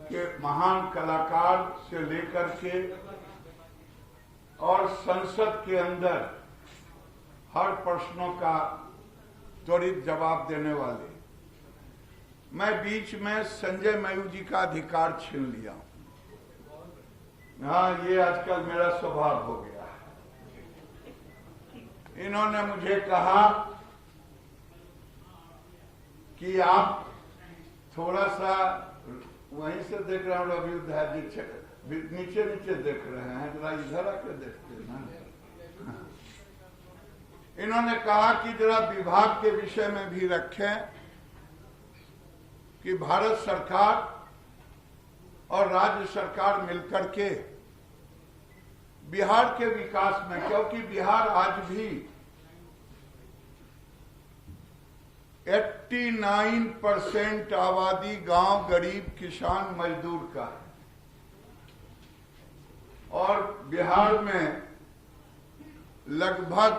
के महान कलाकार से लेकर के और संसद के अंदर हर प्रश्नों का त्वरित जवाब देने वाले, मैं बीच में संजय मयूर जी का अधिकार छीन लिया। हाँ, ये आजकल मेरा स्वभाव हो गया है। इन्होंने मुझे कहा कि आप थोड़ा सा वहीं से देख रहे हैं, रवि अध्याय नीचे नीचे देख रहे हैं, जरा इधर आकर देखते हैं। इन्होंने कहा कि जरा विभाग के विषय में भी रखें कि भारत सरकार और राज्य सरकार मिलकर के बिहार के विकास में, क्योंकि बिहार आज भी 89% आबादी गांव, गरीब, किसान, मजदूर का है और बिहार में लगभग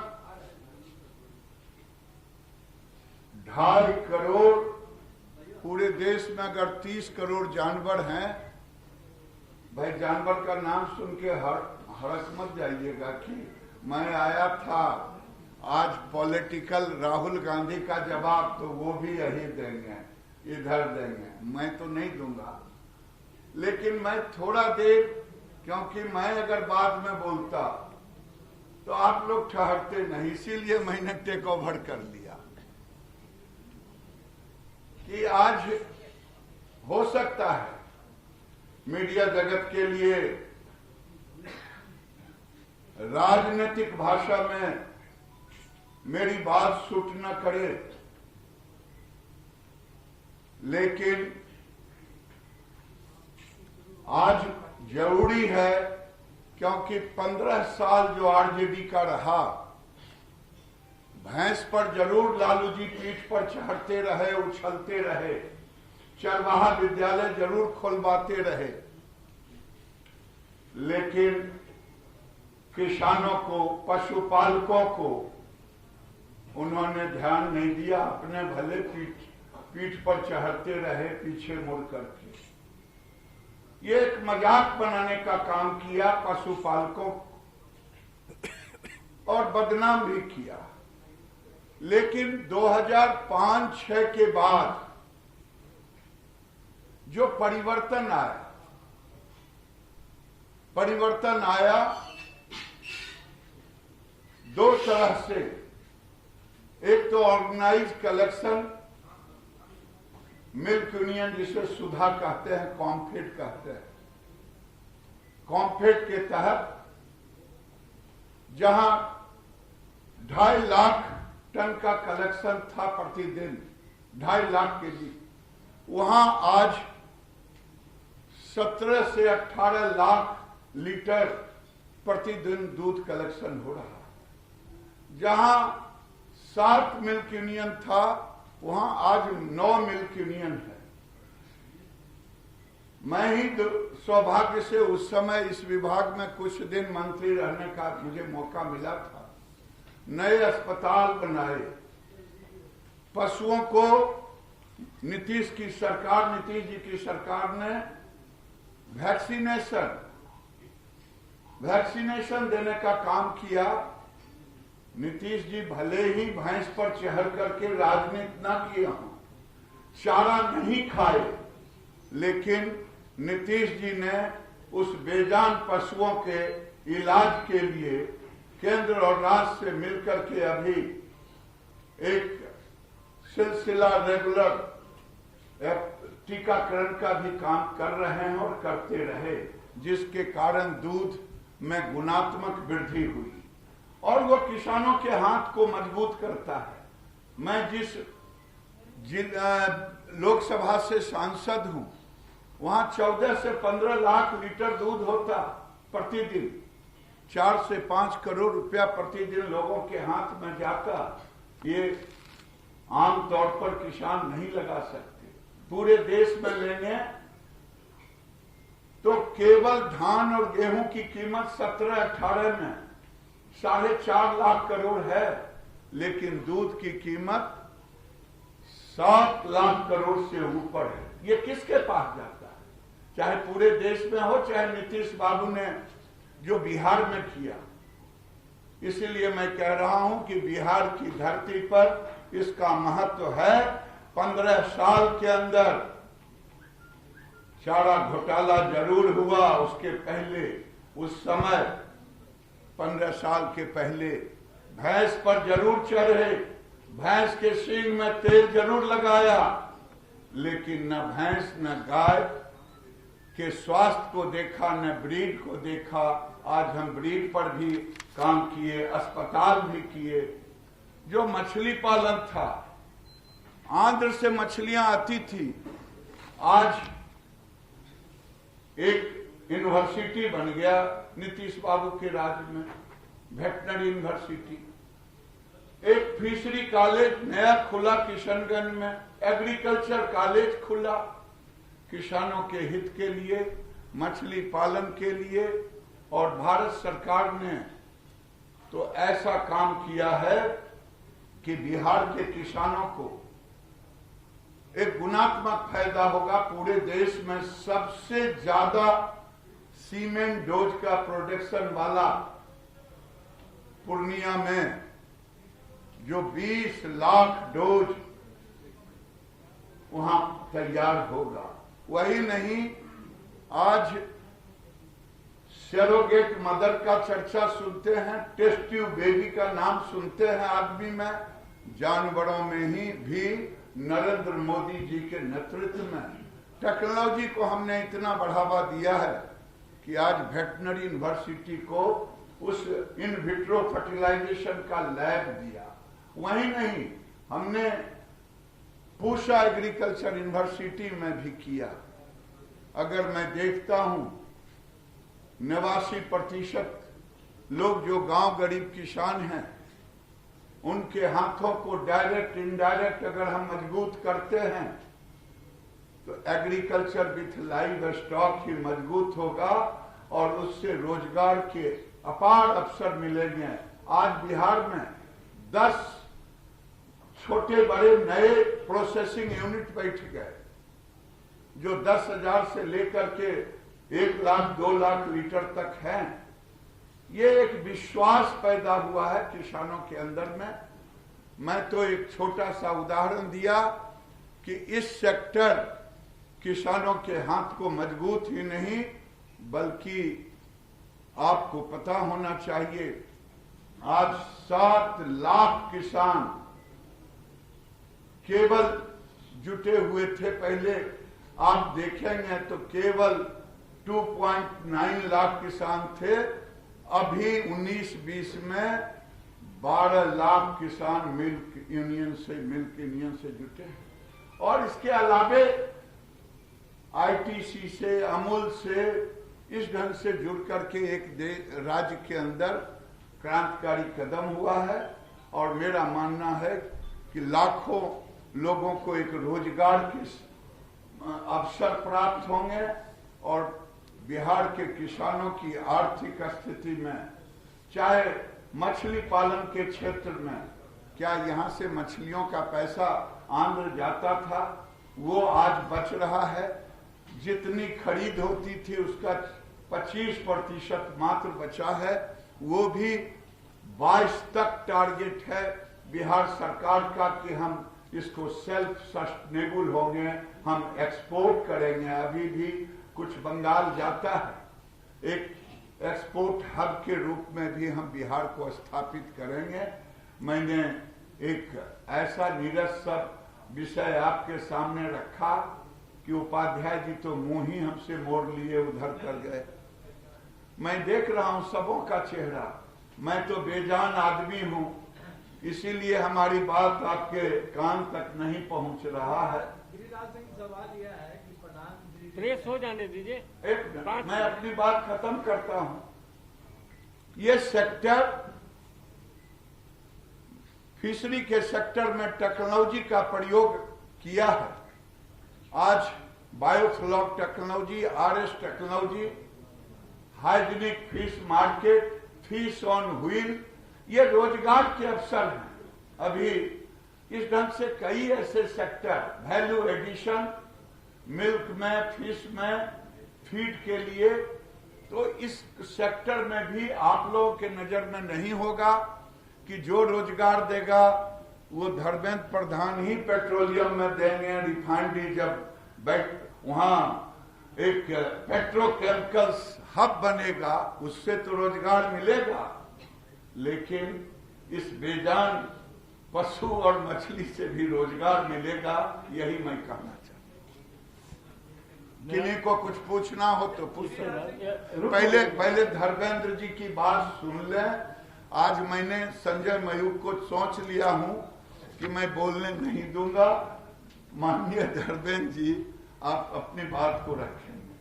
2.5 करोड़, पूरे देश में अगर 30 करोड़ जानवर हैं, भाई जानवर का नाम सुन के हड़क मत जाइएगा कि मैं आया था आज पॉलिटिकल राहुल गांधी का जवाब तो वो भी यही देंगे, इधर देंगे, मैं तो नहीं दूंगा। लेकिन मैं थोड़ा देर, क्योंकि मैं अगर बाद में बोलता तो आप लोग ठहरते नहीं, इसीलिए मैंने टेक ओवर कर लिया कि आज हो सकता है मीडिया जगत के लिए राजनीतिक भाषा में मेरी बात सूट न करे, लेकिन आज जरूरी है, क्योंकि 15 साल जो आरजेडी का रहा, भैंस पर जरूर लालू जी पीठ पर चढ़ते रहे, उछलते रहे, चरवाहा विद्यालय जरूर खोलवाते रहे, लेकिन किसानों को, पशुपालकों को उन्होंने ध्यान नहीं दिया। अपने भले पीठ पर चढ़ते रहे, पीछे मुड़ करके ये एक मजाक बनाने का काम किया पशुपालकों और बदनाम भी किया। लेकिन 2005-06 के बाद जो परिवर्तन आया दो तरह से। एक तो ऑर्गेनाइज कलेक्शन, मिल्क यूनियन जिसे सुधा कहते हैं, कॉम्फेड कहते हैं, कॉम्फेड के तहत जहां 2.5 लाख टन का कलेक्शन था प्रतिदिन, 2.5 लाख केजी, वहां आज 17 से 18 लाख लीटर प्रतिदिन दूध कलेक्शन हो रहा है। जहां 7 मिल्क यूनियन था, वहां आज 9 मिल्क यूनियन है। मैं ही सौभाग्य से उस समय इस विभाग में कुछ दिन मंत्री रहने का मुझे मौका मिला था। नए अस्पताल बनाए, पशुओं को नीतीश जी की सरकार ने वैक्सीनेशन देने का काम किया। नीतीश जी भले ही भैंस पर चढ़ करके राजनीति ना किया हो, चारा नहीं खाए, लेकिन नीतीश जी ने उस बेजान पशुओं के इलाज के लिए केंद्र और राज्य से मिलकर के अभी एक सिलसिला रेगुलर टीकाकरण का भी काम कर रहे हैं और करते रहे, जिसके कारण दूध में गुणात्मक वृद्धि हुई और वो किसानों के हाथ को मजबूत करता है। मैं जिस लोकसभा से सांसद हूं, वहां 14 से 15 लाख लीटर दूध होता प्रतिदिन, 4 से 5 करोड़ रुपया प्रतिदिन लोगों के हाथ में जाता। ये आमतौर पर किसान नहीं लगा सकते। पूरे देश में लेंगे तो केवल धान और गेहूं की कीमत 17-18 में 4.5 लाख करोड़ है, लेकिन दूध की कीमत 7 लाख करोड़ से ऊपर है। ये किसके पास जाता है? चाहे पूरे देश में हो, चाहे नीतीश बाबू ने जो बिहार में किया। इसीलिए मैं कह रहा हूं कि बिहार की धरती पर इसका महत्व है। 15 साल के अंदर चारा घोटाला जरूर हुआ, उसके पहले उस समय 15 साल के पहले भैंस पर जरूर चढ़े, भैंस के सींग में तेल जरूर लगाया, लेकिन न भैंस न गाय के स्वास्थ्य को देखा, न ब्रीड को देखा। आज हम ब्रीड पर भी काम किए, अस्पताल भी किए। जो मछली पालन था, आंध्र से मछलियां आती थी, आज एक यूनिवर्सिटी बन गया नीतीश बाबू के राज में, वेटनरी यूनिवर्सिटी। एक फिशरी कॉलेज नया खुला किशनगंज में, एग्रीकल्चर कॉलेज खुला किसानों के हित के लिए, मछली पालन के लिए। और भारत सरकार ने तो ऐसा काम किया है कि बिहार के किसानों को एक गुणात्मक फायदा होगा। पूरे देश में सबसे ज्यादा सीमेंट डोज का प्रोडक्शन वाला पूर्णिया में जो 20 लाख डोज वहां तैयार होगा। वही नहीं, आज सेरोगेट मदर का चर्चा सुनते हैं, टेस्ट ट्यूब बेबी का नाम सुनते हैं आदमी में। जानवरों में ही भी नरेंद्र मोदी जी के नेतृत्व में टेक्नोलॉजी को हमने इतना बढ़ावा दिया है कि आज वेटनरी यूनिवर्सिटी को उस इन विट्रो फर्टिलाइजेशन का लैब दिया। वही नहीं, हमने पूषा एग्रीकल्चर यूनिवर्सिटी में भी किया। अगर मैं देखता हूं 89% लोग जो गांव गरीब किसान हैं, उनके हाथों को डायरेक्ट इनडायरेक्ट अगर हम मजबूत करते हैं तो एग्रीकल्चर विथ लाइव स्टॉक ही मजबूत होगा और उससे रोजगार के अपार अवसर मिलेंगे। आज बिहार में 10 छोटे बड़े नए प्रोसेसिंग यूनिट बैठ गए, जो 10,000 से लेकर के 1 लाख 2 लाख लीटर तक है। ये एक विश्वास पैदा हुआ है किसानों के अंदर में। मैं तो एक छोटा सा उदाहरण दिया कि इस सेक्टर किसानों के हाथ को मजबूत ही नहीं, बल्कि आपको पता होना चाहिए आज 7 लाख किसान केवल जुटे हुए थे। पहले आप देखेंगे तो केवल 2.9 लाख किसान थे। अभी 19-20 में 12 लाख किसान मिल्क यूनियन से जुटे हैं। और इसके अलावे आईटीसी से, अमूल से, इस ढंग से जुड़ करके एक राज्य के अंदर क्रांतिकारी कदम हुआ है। और मेरा मानना है कि लाखों लोगों को एक रोजगार के अवसर प्राप्त होंगे और बिहार के किसानों की आर्थिक स्थिति में, चाहे मछली पालन के क्षेत्र में, क्या यहाँ से मछलियों का पैसा आंध्र जाता था, वो आज बच रहा है। जितनी खरीद होती थी उसका 25% मात्र बचा है। वो भी 22 तक टारगेट है बिहार सरकार का कि हम इसको सेल्फ सस्टेनेबल होंगे, हम एक्सपोर्ट करेंगे। अभी भी कुछ बंगाल जाता है, एक एक्सपोर्ट हब के रूप में भी हम बिहार को स्थापित करेंगे। मैंने एक ऐसा निरस्तर विषय आपके सामने रखा कि उपाध्याय जी तो मुंह ही हमसे मोड़ लिए, उधर कर गए। मैं देख रहा हूं सबों का चेहरा, मैं तो बेजान आदमी हूं, इसीलिए हमारी बात आपके कान तक नहीं पहुंच रहा है। गिरिराज सिंह सवाल यह है कि प्रधानमंत्री प्रेस हो जाने दीजिए। एक मैं अपनी बात खत्म करता हूं। ये सेक्टर, फिशरी के सेक्टर में टेक्नोलॉजी का प्रयोग किया है। आज biofloc technology, RS technology, hygienic fish market, fish on wheel, ये रोजगार के अवसर हैं। अभी इस ढंग से कई ऐसे सेक्टर, वैल्यू एडिशन, मिल्क में, फिश में, फीड के लिए, तो इस सेक्टर में भी आप लोगों के नजर में नहीं होगा कि जो रोजगार देगा वो धर्मेंद्र प्रधान ही पेट्रोलियम में देंगे। रिफाइनरी जब वहां एक पेट्रोकेमिकल्स हब बनेगा उससे तो रोजगार मिलेगा, लेकिन इस बेजान पशु और मछली से भी रोजगार मिलेगा। यही मैं कहना चाहता हूं। किन्हीं को कुछ पूछना हो तो पूछ सकते। पहले धर्मेंद्र जी की बात सुन लें। आज मैंने संजय मयूख को सोच लिया हूं कि मैं बोलने नहीं दूंगा। माननीय धर्मेंद्र जी, आप अपनी बात को रखेंगे।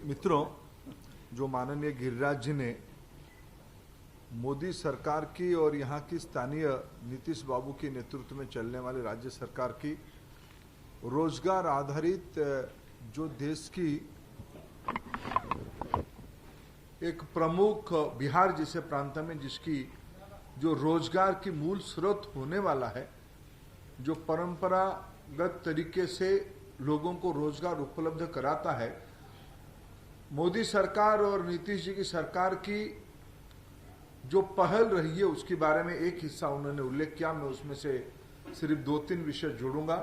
मित्रों, जो माननीय गिरिराज जी ने मोदी सरकार की और यहाँ की स्थानीय नीतीश बाबू के नेतृत्व में चलने वाली राज्य सरकार की रोजगार आधारित जो देश की एक प्रमुख बिहार जैसे प्रांत में जिसकी जो रोजगार की मूल स्रोत होने वाला है, जो परंपरागत तरीके से लोगों को रोजगार उपलब्ध कराता है, मोदी सरकार और नीतीश जी की सरकार की जो पहल रही है उसके बारे में एक हिस्सा उन्होंने उल्लेख किया। मैं उसमें से सिर्फ 2-3 विषय जोड़ूंगा।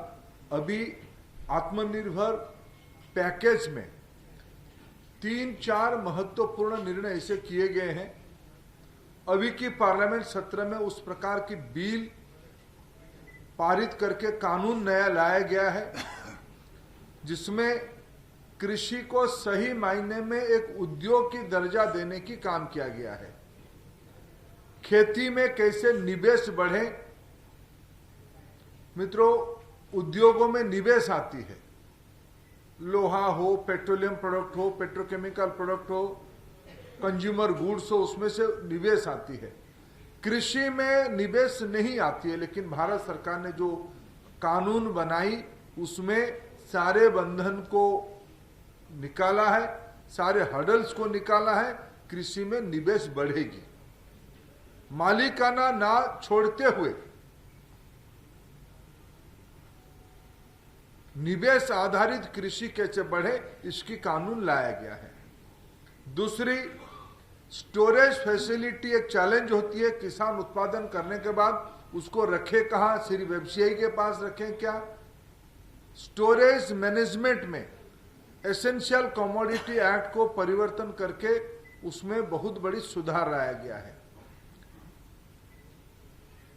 अभी आत्मनिर्भर पैकेज में 3-4 महत्वपूर्ण निर्णय ऐसे किए गए हैं। अभी की पार्लियामेंट सत्र में उस प्रकार की बिल पारित करके कानून नया लाया गया है जिसमें कृषि को सही मायने में एक उद्योग की दर्जा देने की काम किया गया है। खेती में कैसे निवेश बढ़े। मित्रों, उद्योगों में निवेश आती है, लोहा हो, पेट्रोलियम प्रोडक्ट हो, पेट्रोकेमिकल प्रोडक्ट हो, कंज्यूमर गुड्स हो, उसमें से निवेश आती है। कृषि में निवेश नहीं आती है, लेकिन भारत सरकार ने जो कानून बनाई उसमें सारे बंधन को निकाला है, सारे हर्डल्स को निकाला है। कृषि में निवेश बढ़ेगी। मालिकाना ना छोड़ते हुए निवेश आधारित कृषि कैसे बढ़े, इसकी कानून लाया गया है। दूसरी, स्टोरेज फैसिलिटी एक चैलेंज होती है। किसान उत्पादन करने के बाद उसको रखे कहां, सिर्फ व्यवसायी के पास रखें क्या। स्टोरेज मैनेजमेंट में एसेंशियल कमोडिटी एक्ट को परिवर्तन करके उसमें बहुत बड़ी सुधार लाया गया है।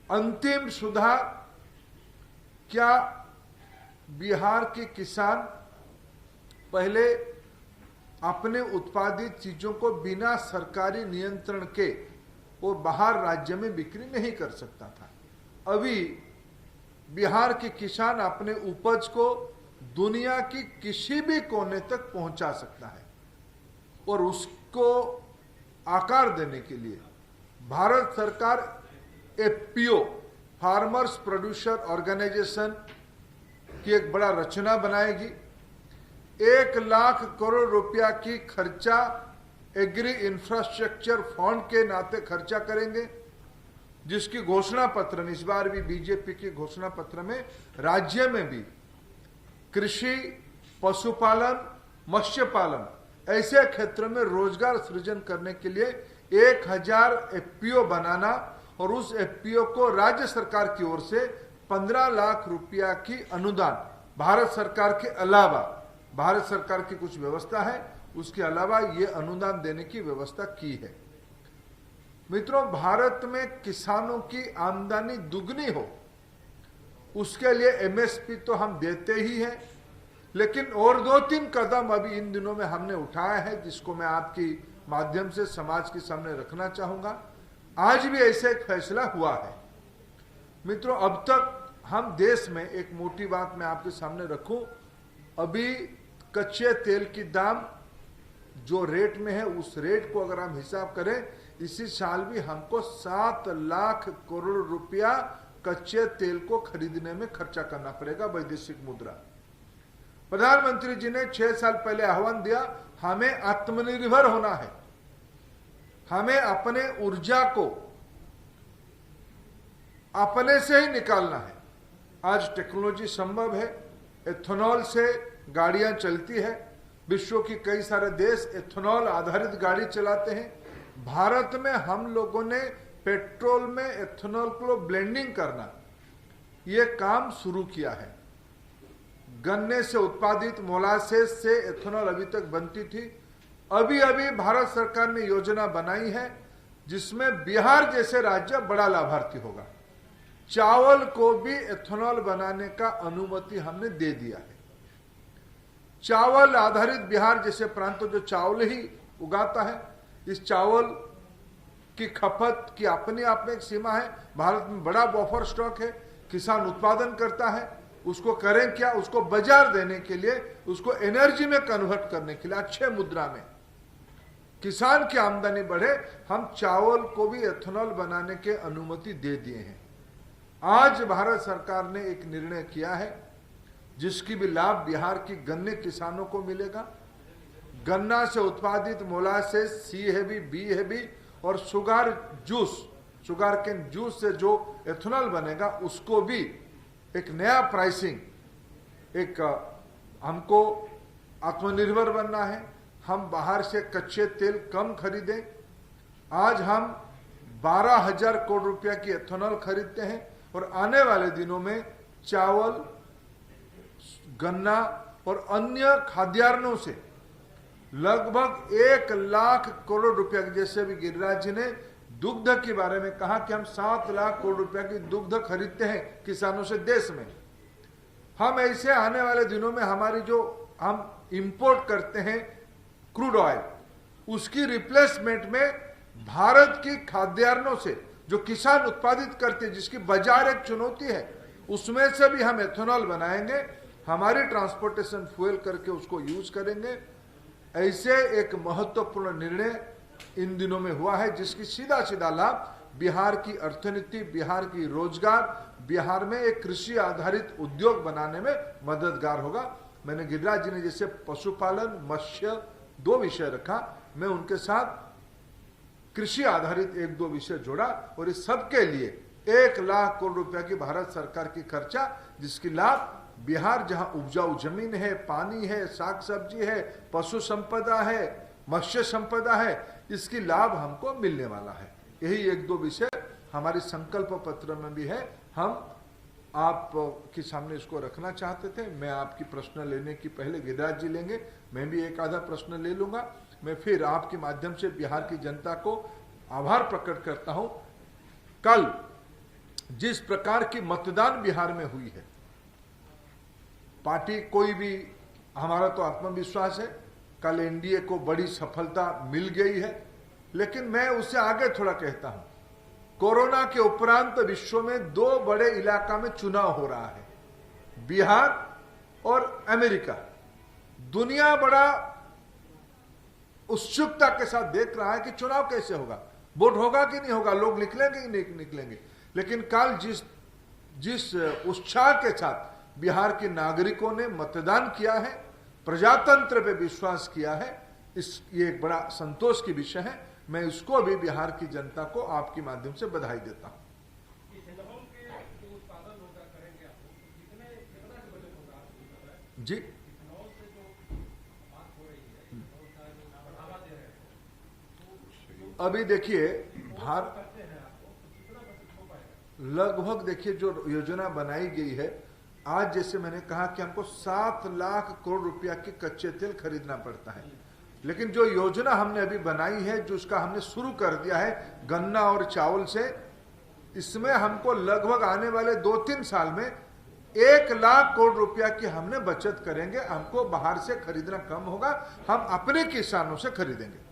अंतिम सुधार, क्या बिहार के किसान पहले अपने उत्पादित चीजों को बिना सरकारी नियंत्रण के वो बाहर राज्य में बिक्री नहीं कर सकता था। अभी बिहार के किसान अपने उपज को दुनिया की किसी भी कोने तक पहुंचा सकता है और उसको आकार देने के लिए भारत सरकार एफपीओ, फार्मर्स प्रोड्यूसर ऑर्गेनाइजेशन की एक बड़ा रचना बनाएगी। 1 लाख करोड़ रुपया की खर्चा एग्री इंफ्रास्ट्रक्चर फंड के नाते खर्चा करेंगे, जिसकी घोषणा पत्र में इस बार भी बीजेपी की घोषणा पत्र में राज्य में भी कृषि, पशुपालन, मत्स्य पालन ऐसे क्षेत्र में रोजगार सृजन करने के लिए 1000 एफपीओ बनाना और उस एफपीओ को राज्य सरकार की ओर से 15 लाख रुपया की अनुदान, भारत सरकार के अलावा, भारत सरकार की कुछ व्यवस्था है उसके अलावा ये अनुदान देने की व्यवस्था की है। मित्रों, भारत में किसानों की आमदनी दुगनी हो उसके लिए एमएसपी तो हम देते ही हैं, लेकिन और 2-3 कदम अभी इन दिनों में हमने उठाया है जिसको मैं आपकी माध्यम से समाज के सामने रखना चाहूंगा। आज भी ऐसा एक फैसला हुआ है। मित्रों, अब तक हम देश में एक मोटी बात मैं आपके सामने रखूं, अभी कच्चे तेल की दाम जो रेट में है उस रेट को अगर हम हिसाब करें, इसी साल भी हमको 7 लाख करोड़ रुपया कच्चे तेल को खरीदने में खर्चा करना पड़ेगा वैदेशिक मुद्रा। प्रधानमंत्री जी ने 6 साल पहले आह्वान दिया, हमें आत्मनिर्भर होना है, हमें अपने ऊर्जा को अपने से ही निकालना है। आज टेक्नोलॉजी संभव है, एथेनॉल से गाड़ियां चलती है। विश्व की कई सारे देश एथेनॉल आधारित गाड़ी चलाते हैं। भारत में हम लोगों ने पेट्रोल में एथेनॉल को ब्लेंडिंग करना, ये काम शुरू किया है। गन्ने से उत्पादित मोलासेस से एथेनॉल अभी तक बनती थी। अभी अभी भारत सरकार ने योजना बनाई है जिसमें बिहार जैसे राज्य बड़ा लाभार्थी होगा। चावल को भी एथेनॉल बनाने का अनुमति हमने दे दिया है। चावल आधारित बिहार जैसे प्रांत जो चावल ही उगाता है, इस चावल की खपत की अपने आप में एक सीमा है। भारत में बड़ा बफर स्टॉक है, किसान उत्पादन करता है, उसको करें क्या, उसको बाजार देने के लिए, उसको एनर्जी में कन्वर्ट करने के लिए अच्छे मुद्रा में किसान की आमदनी बढ़े, हम चावल को भी एथेनॉल बनाने के अनुमति दे दिए हैं। आज भारत सरकार ने एक निर्णय किया है जिसकी भी लाभ बिहार की गन्ने किसानों को मिलेगा। गन्ना से उत्पादित molasses, C heavy, B heavy और sugar juice, sugar cane juice से जो एथेनॉल बनेगा उसको भी एक नया प्राइसिंग, एक हमको आत्मनिर्भर बनना है। हम बाहर से कच्चे तेल कम खरीदें। आज हम 12,000 करोड़ रुपया की एथेनॉल खरीदते हैं और आने वाले दिनों में चावल, गन्ना और अन्य खाद्यान्नों से लगभग 1 लाख करोड़ रुपया, जैसे भी गिरिराज जी ने दुग्ध के बारे में कहा कि हम 7 लाख करोड़ रुपया की दुग्ध खरीदते हैं किसानों से देश में। हम ऐसे आने वाले दिनों में हमारी जो हम इंपोर्ट करते हैं क्रूड ऑयल, उसकी रिप्लेसमेंट में भारत की खाद्यान्नों से जो किसान उत्पादित करते हैं, जिसकी बाजार एक चुनौती है, उसमें से भी हम एथेनॉल बनाएंगे, हमारी ट्रांसपोर्टेशन फ्यूल करके उसको यूज करेंगे। ऐसे एक महत्वपूर्ण निर्णय इन दिनों में हुआ है जिसकी सीधा सीधा लाभ बिहार की अर्थनीति, बिहार की रोजगार, बिहार में एक कृषि आधारित उद्योग बनाने में मददगार होगा। मैंने गिरिराज जी ने जैसे पशुपालन, मत्स्य 2 विषय रखा, मैं उनके साथ कृषि आधारित 1-2 विषय जोड़ा और इस सब के लिए 1 लाख करोड़ रुपया की भारत सरकार की खर्चा, जिसकी लाभ बिहार जहां उपजाऊ जमीन है, पानी है, साग सब्जी है, पशु संपदा है, मत्स्य संपदा है, इसकी लाभ हमको मिलने वाला है। यही 1-2 विषय हमारी संकल्प पत्र में भी है। हम आप के सामने इसको रखना चाहते थे। मैं आपकी प्रश्न लेने की पहले गिरिराज जी लेंगे, मैं भी एक आधा प्रश्न ले लूंगा। मैं फिर आपके माध्यम से बिहार की जनता को आभार प्रकट करता हूं। कल जिस प्रकार की मतदान बिहार में हुई है, पार्टी कोई भी, हमारा तो आत्मविश्वास है कल एनडीए को बड़ी सफलता मिल गई है। लेकिन मैं उससे आगे थोड़ा कहता हूं, कोरोना के उपरांत विश्व में 2 बड़े इलाका में चुनाव हो रहा है, बिहार और अमेरिका। दुनिया बड़ा उत्सुकता के साथ देख रहा है कि चुनाव कैसे होगा, वोट होगा कि नहीं होगा, लोग निकलेंगे कि नहीं निकलेंगे। लेकिन कल जिस उत्साह के साथ बिहार के नागरिकों ने मतदान किया है, प्रजातंत्र पे विश्वास किया है, ये एक बड़ा संतोष की विषय है। मैं इसको भी बिहार की जनता को आपके माध्यम से बधाई देता हूं। जी, अभी देखिए लगभग देखिए जो योजना बनाई गई है, आज जैसे मैंने कहा कि हमको 7 लाख करोड़ रुपया की कच्चे तेल खरीदना पड़ता है, लेकिन जो योजना हमने अभी बनाई है, जो उसका हमने शुरू कर दिया है गन्ना और चावल से, इसमें हमको लगभग आने वाले 2-3 साल में 1 लाख करोड़ रुपया की हमने बचत करेंगे। हमको बाहर से खरीदना कम होगा, हम अपने किसानों से खरीदेंगे।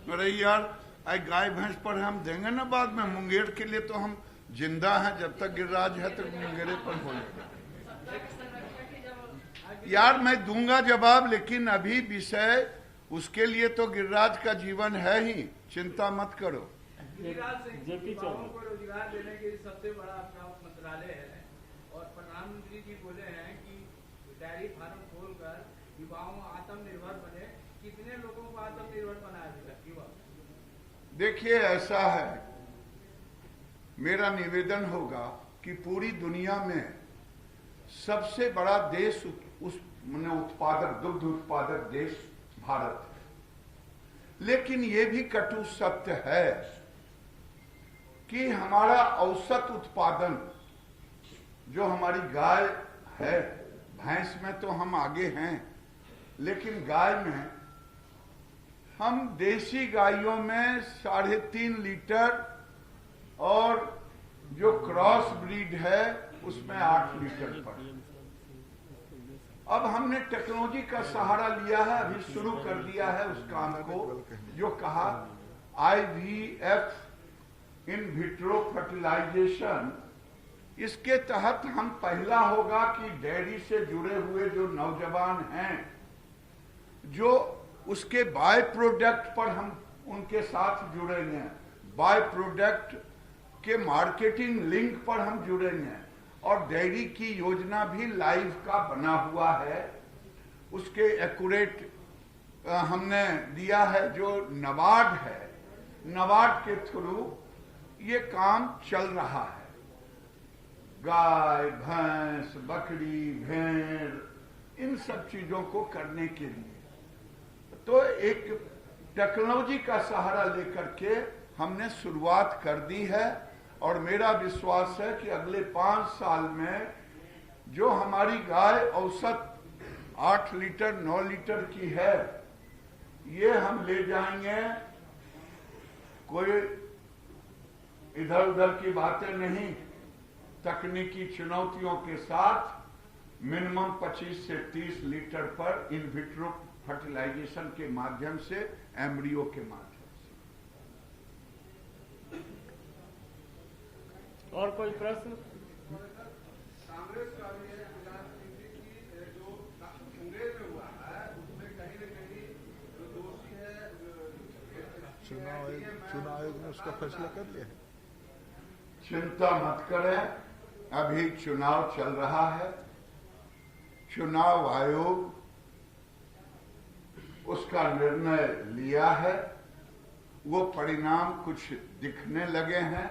अरे यार, गाय भैंस पर हम देंगे ना बाद में, मुंगेर के लिए तो हम जिंदा हैं, जब तक गिरिराज है तो मुंगेरे पर बोलेगा। यार मैं दूंगा जवाब, लेकिन अभी विषय उसके लिए तो गिरिराज का जीवन है ही, चिंता मत करो। गिरिराज सिंह, युवाओं को रोजगार देने के लिए सबसे बड़ा अपना मंत्रालय है और प्रधानमंत्री जी बोले हैं कि डेयरी फार्म खोलकर युवाओं आत्मनिर्भर बने। कितने लोगों को आत्मनिर्भर बनाया युवा? देखिए ऐसा है, मेरा निवेदन होगा कि पूरी दुनिया में सबसे बड़ा देश उस उत्पादक, दुग्ध उत्पादक देश भारत है। लेकिन ये भी कटु सत्य है कि हमारा औसत उत्पादन, जो हमारी गाय है, भैंस में तो हम आगे हैं, लेकिन गाय में हम देसी गायों में 3.5 लीटर और जो क्रॉस ब्रीड है उसमें 8 लीटर पर। अब हमने टेक्नोलॉजी का सहारा लिया है, अभी शुरू कर दिया है उस काम को, जो कहा IVF इन विट्रो फर्टिलाइजेशन। इसके तहत हम पहला होगा कि डेयरी से जुड़े हुए जो नौजवान हैं, जो उसके बाय प्रोडक्ट पर हम उनके साथ जुड़ेंगे, बाय प्रोडक्ट के मार्केटिंग लिंक पर हम जुड़ेंगे, और डेयरी की योजना भी लाइव का बना हुआ है। उसके एक्यूरेट हमने दिया है, जो नबार्ड है, नबार्ड के थ्रू ये काम चल रहा है। गाय, भैंस, बकरी, भेड़, इन सब चीजों को करने के लिए तो एक टेक्नोलॉजी का सहारा लेकर के हमने शुरुआत कर दी है। और मेरा विश्वास है कि अगले 5 साल में जो हमारी गाय औसत 8 लीटर 9 लीटर की है, ये हम ले जाएंगे। कोई इधर उधर की बातें नहीं, तकनीकी चुनौतियों के साथ मिनिमम 25 से 30 लीटर पर इन विट्रो फर्टिलाइजेशन के माध्यम से, एम्ब्रियो के माध्यम से। और कोई प्रश्न? कांग्रेस का भी है कि जो मुंगेर में हुआ है उसमें कहीं न कहीं जो दोषी है, चुनाव आयोग ने उसका फैसला कर लिया है। चिंता मत करें, अभी चुनाव चल रहा है। चुनाव आयोग उसका निर्णय लिया है, वो परिणाम कुछ दिखने लगे हैं,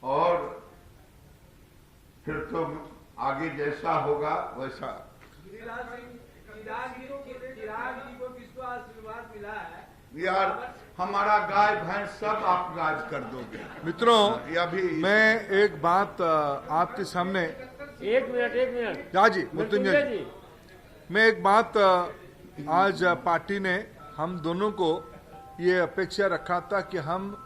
और फिर तो आगे जैसा होगा वैसा। गिरिराज जी को किसको आशीर्वाद मिला है? यार, हमारा गाय भैंस सब आप गायब कर दोगे। मित्रों, या भी मैं एक बात आपके सामने, एक मिनट या जी मृत्युंजय जी, मैं एक बात, आज पार्टी ने हम दोनों को ये अपेक्षा रखा था कि हम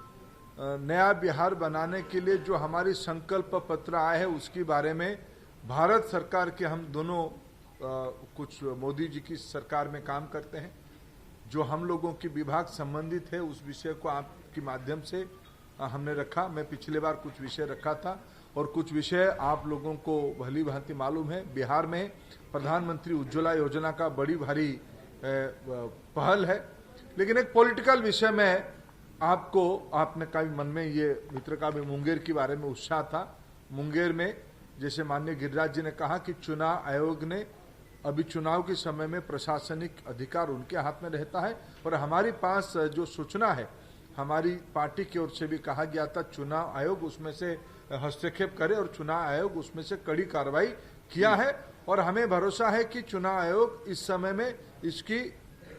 नया बिहार बनाने के लिए जो हमारी संकल्प पत्र आए है उसके बारे में भारत सरकार के हम दोनों कुछ मोदी जी की सरकार में काम करते हैं, जो हम लोगों की विभाग संबंधित है उस विषय को आपके माध्यम से हमने रखा। मैं पिछले बार कुछ विषय रखा था और कुछ विषय आप लोगों को भली भांति मालूम है। बिहार में प्रधानमंत्री उज्ज्वला योजना का बड़ी भारी पहल है, लेकिन एक पॉलिटिकल विषय में आपको, आपने का मन में ये मित्र का भी मुंगेर के बारे में उत्साह था। मुंगेर में जैसे माननीय गिरिराज जी ने कहा कि चुनाव आयोग ने अभी चुनाव के समय में प्रशासनिक अधिकार उनके हाथ में रहता है, और हमारे पास जो सूचना है हमारी पार्टी की ओर से भी कहा गया था चुनाव आयोग उसमें से हस्तक्षेप करे, और चुनाव आयोग उसमें से कड़ी कार्रवाई किया है। और हमें भरोसा है कि चुनाव आयोग इस समय में इसकी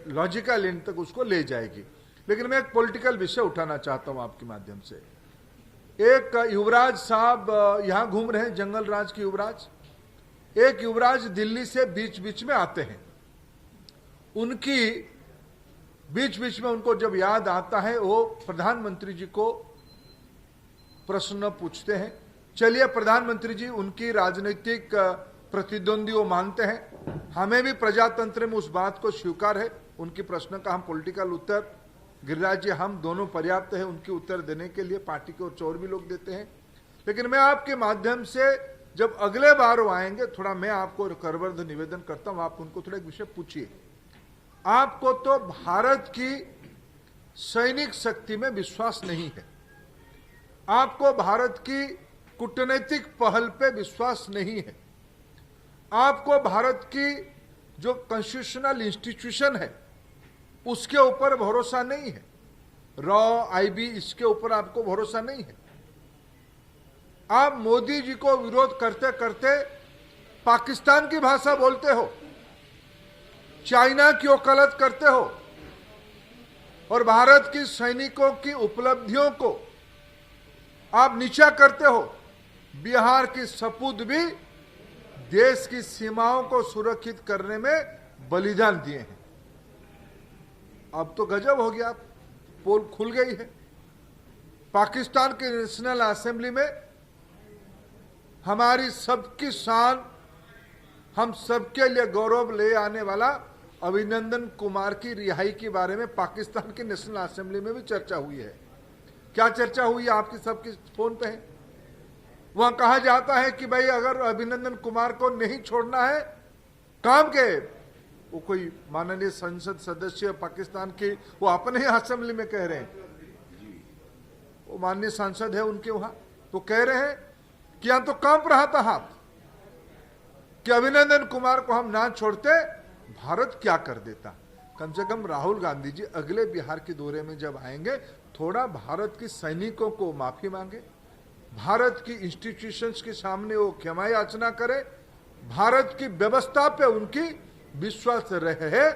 लॉजिकल एंड तक उसको ले जाएगी। लेकिन मैं एक पॉलिटिकल विषय उठाना चाहता हूं आपके माध्यम से। एक युवराज साहब यहां घूम रहे हैं, जंगल राज के युवराज। एक युवराज दिल्ली से बीच बीच में आते हैं, उनकी बीच बीच में उनको जब याद आता है वो प्रधानमंत्री जी को प्रश्न पूछते हैं। चलिए, प्रधानमंत्री जी उनकी राजनीतिक प्रतिद्वंदी वो मानते हैं, हमें भी प्रजातंत्र में उस बात को स्वीकार है। उनकी प्रश्न का हम पॉलिटिकल उत्तर, गिरिराज जी हम दोनों पर्याप्त है उनके उत्तर देने के लिए, पार्टी के और भी लोग देते हैं। लेकिन मैं आपके माध्यम से जब अगले बार वो आएंगे, थोड़ा मैं आपको करवर्ध निवेदन करता हूं, आप उनको थोड़ा एक विषय पूछिए। आपको तो भारत की सैनिक शक्ति में विश्वास नहीं है, आपको भारत की कूटनीतिक पहल पे विश्वास नहीं है, आपको भारत की जो कॉन्स्टिट्यूशनल इंस्टीट्यूशन है उसके ऊपर भरोसा नहीं है, रॉ आईबी इसके ऊपर आपको भरोसा नहीं है। आप मोदी जी को विरोध करते करते पाकिस्तान की भाषा बोलते हो, चाइना की वकालत करते हो और भारत की सैनिकों की उपलब्धियों को आप नीचा करते हो। बिहार की सपूत भी देश की सीमाओं को सुरक्षित करने में बलिदान दिए हैं। अब तो गजब हो गया, पोल खुल गई है। पाकिस्तान के नेशनल असेंबली में हमारी सबकी शान, हम सबके लिए गौरव ले आने वाला अभिनंदन कुमार की रिहाई के बारे में पाकिस्तान के नेशनल असेंबली में भी चर्चा हुई है। क्या चर्चा हुई है आपकी सबके फोन पे है। वहां कहा जाता है कि भाई अगर अभिनंदन कुमार को नहीं छोड़ना है काम के, वो कोई माननीय संसद सदस्य पाकिस्तान की, वो अपने ही असेंबली में कह रहे हैं, वो माननीय सांसद है उनके वहां, तो कह रहे हैं कि यहां तो कांप रहा था हाथ कि अभिनंदन कुमार को हम ना छोड़ते भारत क्या कर देता। कम से कम राहुल गांधी जी अगले बिहार के दौरे में जब आएंगे, थोड़ा भारत के सैनिकों को माफी मांगे, भारत की इंस्टीट्यूशंस के सामने वो क्षमा याचना करे, भारत की व्यवस्था पे उनकी विश्वास रहे,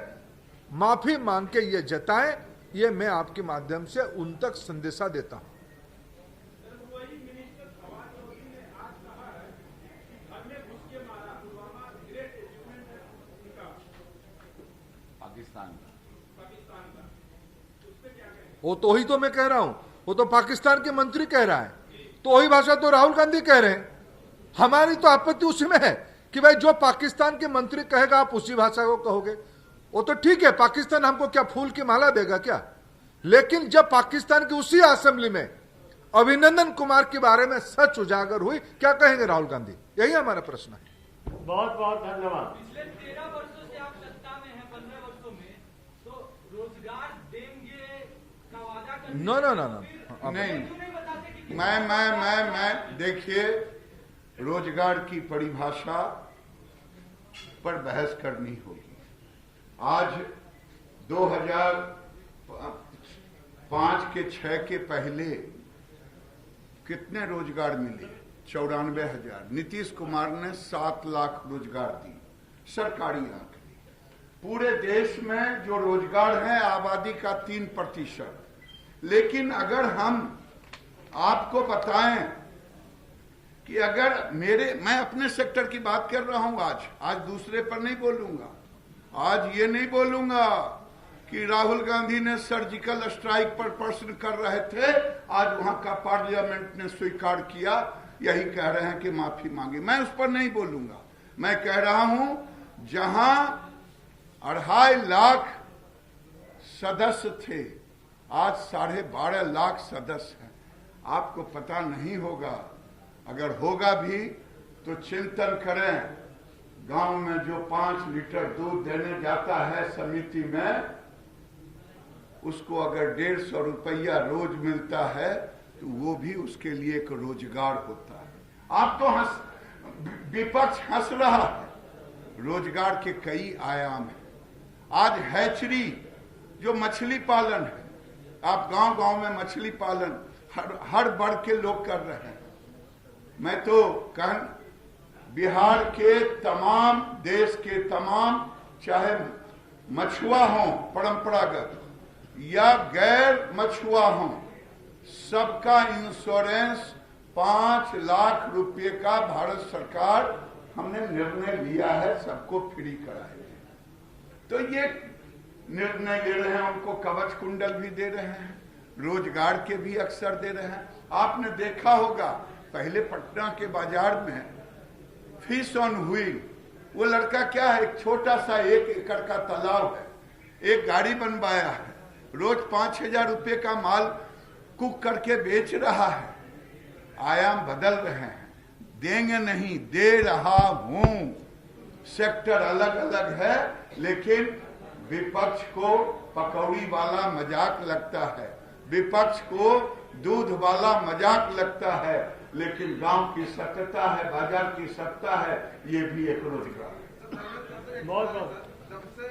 माफी मांग के ये जताएं। ये मैं आपके माध्यम से उन तक संदेशा देता हूं। वो तो ही तो मैं कह रहा हूं, वो तो पाकिस्तान के मंत्री कह रहा है, तो वही भाषा तो राहुल गांधी कह रहे हैं। हमारी तो आपत्ति उसी में है कि भाई जो पाकिस्तान के मंत्री कहेगा आप उसी भाषा को कहोगे। वो तो ठीक है, पाकिस्तान हमको क्या फूल की माला देगा क्या, लेकिन जब पाकिस्तान की उसी असेंबली में अभिनंदन कुमार के बारे में सच उजागर हुई, क्या कहेंगे राहुल गांधी? यही हमारा प्रश्न है। बहुत बहुत धन्यवाद। पिछले 13 वर्षों से आप सत्ता में हैं, 15 वर्षों में, तो रोजगार देंगे का वादा करते नो नो नो नो नहीं, क्यों नहीं बताते कि मैं देखिए, रोजगार की परिभाषा पर बहस करनी होगी। आज 2005 के 6 के पहले कितने रोजगार मिले? 94,000। नीतीश कुमार ने 7 लाख रोजगार दी, सरकारी आंकड़े। पूरे देश में जो रोजगार है आबादी का 3%। लेकिन अगर हम आपको बताएं कि अगर मैं अपने सेक्टर की बात कर रहा हूं, आज दूसरे पर नहीं बोलूंगा। आज ये नहीं बोलूंगा कि राहुल गांधी ने सर्जिकल स्ट्राइक पर प्रश्न कर रहे थे, आज वहां का पार्लियामेंट ने स्वीकार किया, यही कह रहे हैं कि माफी मांगी। मैं उस पर नहीं बोलूंगा। मैं कह रहा हूं जहां 2.5 लाख सदस्य थे, आज 12.5 लाख सदस्य हैं। आपको पता नहीं होगा, अगर होगा भी तो चिंतन करें। गांव में जो 5 लीटर दूध देने जाता है समिति में, उसको अगर 150 रुपया रोज मिलता है तो वो भी उसके लिए एक रोजगार होता है। आप तो विपक्ष हंस रहा है। रोजगार के कई आयाम हैं। आज हैचरी जो मछली पालन है, आप गांव-गांव में मछली पालन हर वर्ग के लोग कर रहे हैं। मैं तो बिहार के तमाम, देश के तमाम, चाहे मछुआ हों परंपरागत या गैर मछुआ हों, सबका इंश्योरेंस 5 लाख रुपए का भारत सरकार हमने निर्णय लिया है, सबको फ्री कराएंगे। तो ये निर्णय ले रहे हैं, उनको कवच कुंडल भी दे रहे हैं, रोजगार के भी अवसर दे रहे हैं। आपने देखा होगा पहले पटना के बाजार में फिश ऑन व्हील, वो लड़का क्या है, एक छोटा सा 1 एकड़ का तालाब है, एक गाड़ी बनवाया है, रोज 5,000 रुपए का माल कुक करके बेच रहा है। आयाम बदल रहे हैं। देंगे नहीं, दे रहा हूं। सेक्टर अलग अलग है, लेकिन विपक्ष को पकौड़ी वाला मजाक लगता है, विपक्ष को दूध वाला मजाक लगता है, लेकिन गांव की सत्यता है, बाजार की सत्ता है, ये भी एक रोजगार है। बहुत बहुत जब से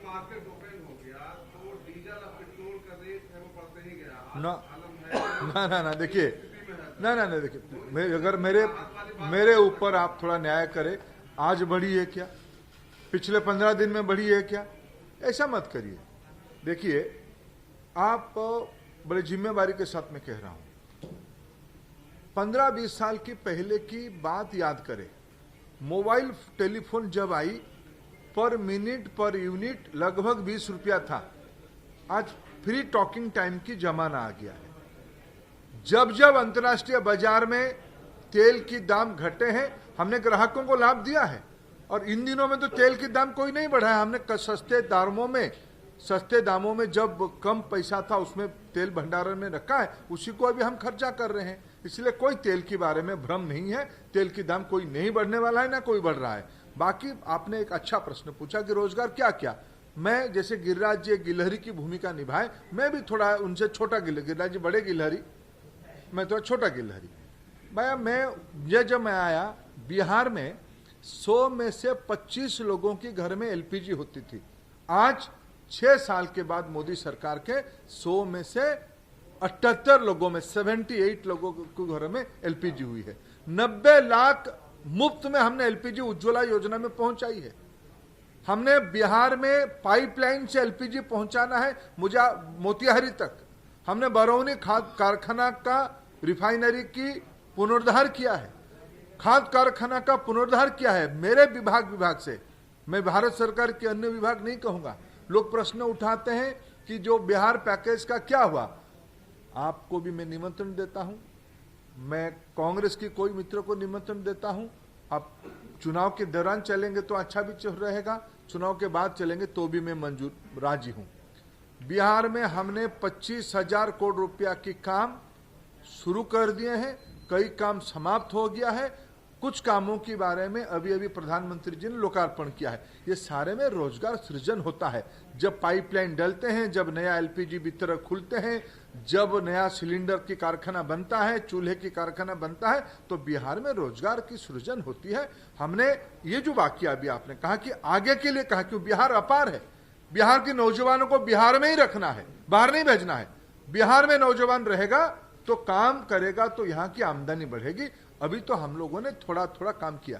मार्केट ओपन हो गया तो डीजल और पेट्रोल का रेट है वो बढ़ते ही गया। ना आलम है ना ना ना देखिए, में है ना देखिए, अगर मेरे ऊपर आप थोड़ा न्याय करें, आज बढ़ी है क्या, पिछले 15 दिन में बढ़ी है क्या, ऐसा मत करिए। देखिए, आप बड़े जिम्मेवारी के साथ में कह रहा हूं, 15-20 साल की पहले की बात याद करें। मोबाइल टेलीफोन जब आई, पर मिनट पर यूनिट लगभग 20 रुपया था। आज फ्री टॉकिंग टाइम की जमाना आ गया है। जब अंतर्राष्ट्रीय बाजार में तेल की दाम घटे हैं, हमने ग्राहकों को लाभ दिया है। और इन दिनों में तो तेल की दाम कोई नहीं बढ़ा है। हमने सस्ते दामों में जब कम पैसा था उसमें तेल भंडारण में रखा है, उसी को अभी हम खर्चा कर रहे हैं। इसलिए कोई तेल के बारे में भ्रम नहीं है। तेल की दाम कोई नहीं बढ़ने वाला है, ना कोई बढ़ रहा है। बाकी आपने एक अच्छा प्रश्न पूछा कि रोजगार क्या क्या। मैं जैसे गिरिराज जी गिलहरी की भूमिका निभाए, मैं भी थोड़ा उनसे छोटा गिरिराज जी बड़े गिलहरी, मैं थोड़ा छोटा गिलहरी। भैया जब मैं आया, बिहार में 100 में से 25 लोगों की घर में एलपीजी होती थी। आज 6 साल के बाद मोदी सरकार के 100 में से 78 लोगों में 78 लोगों के घर में एलपीजी हुई है। 90 लाख मुफ्त में हमने एलपीजी उज्ज्वला योजना में पहुंचाई है। हमने बिहार में पाइपलाइन से एलपीजी पहुंचाना है मोतिहारी तक। हमने बरौनी खाद कारखाना का रिफाइनरी की पुनरुद्धार किया है, खाद कारखाना का पुनरुद्धार किया है। मेरे विभाग से, मैं भारत सरकार के अन्य विभाग नहीं कहूंगा। लोग प्रश्न उठाते हैं कि जो बिहार पैकेज का क्या हुआ। आपको भी मैं निमंत्रण देता हूं, मैं कांग्रेस की कोई मित्र को निमंत्रण देता हूं। आप चुनाव के दौरान चलेंगे तो अच्छा भी रहेगा, चुनाव के बाद चलेंगे तो भी मैं राजी हूं। बिहार में हमने 25,000 करोड़ रुपया की काम शुरू कर दिए हैं। कई काम समाप्त हो गया है। कुछ कामों के बारे में अभी प्रधानमंत्री जी ने लोकार्पण किया है। ये सारे में रोजगार सृजन होता है। जब पाइपलाइन डलते हैं, जब नया एलपीजी वितरक खुलते हैं, जब नया सिलेंडर की कारखाना बनता है, चूल्हे की कारखाना बनता है, तो बिहार में रोजगार की सृजन होती है। हमने ये जो वाकया अभी आपने कहा कि आगे के लिए कहा, क्यों बिहार अपार है। बिहार के नौजवानों को बिहार में ही रखना है, बाहर नहीं भेजना है। बिहार में नौजवान रहेगा तो काम करेगा तो यहाँ की आमदनी बढ़ेगी। अभी तो हम लोगों ने थोड़ा काम किया।